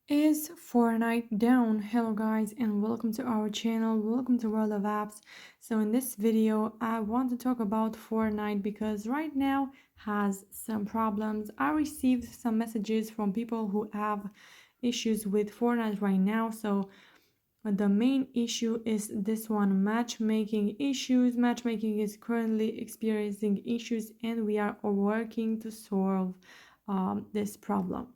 Is Fortnite down? Hello guys and welcome to our channel, welcome to World of Apps. So in this video I want to talk about Fortnite because right now has some problems. I received some messages from people who have issues with Fortnite right now. So the main issue is this one, matchmaking issues. Matchmaking is currently experiencing issues and we are working to solve this problem.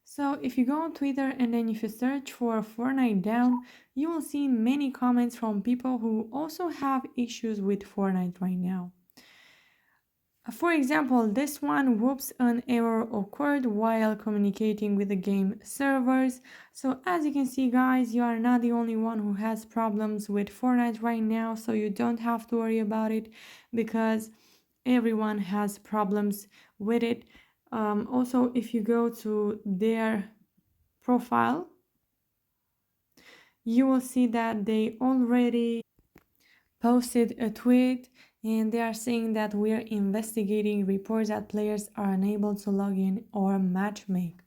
So if you go on Twitter and then if you search for Fortnite down, you will see many comments from people who also have issues with Fortnite right now. For example, this one, whoops, an error occurred while communicating with the game servers. So as you can see guys, you are not the only one who has problems with Fortnite right now, so you don't have to worry about it because everyone has problems with it. Also, if you go to their profile, you will see that they already posted a tweet and they are saying that we are investigating reports that players are unable to log in or matchmake.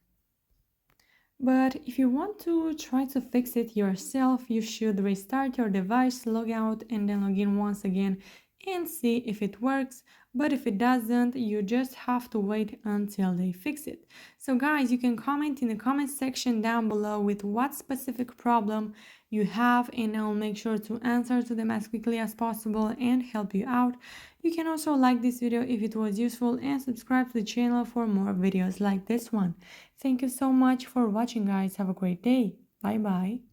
But if you want to try to fix it yourself, you should restart your device, log out, and then log in once again and see if it works. But if it doesn't, you just have to wait until they fix it. So guys, you can comment in the comment section down below with what specific problem you have and I'll make sure to answer to them as quickly as possible and help you out. You can also like this video if it was useful and subscribe to the channel for more videos like this one. Thank you so much for watching guys. Have a great day. Bye bye.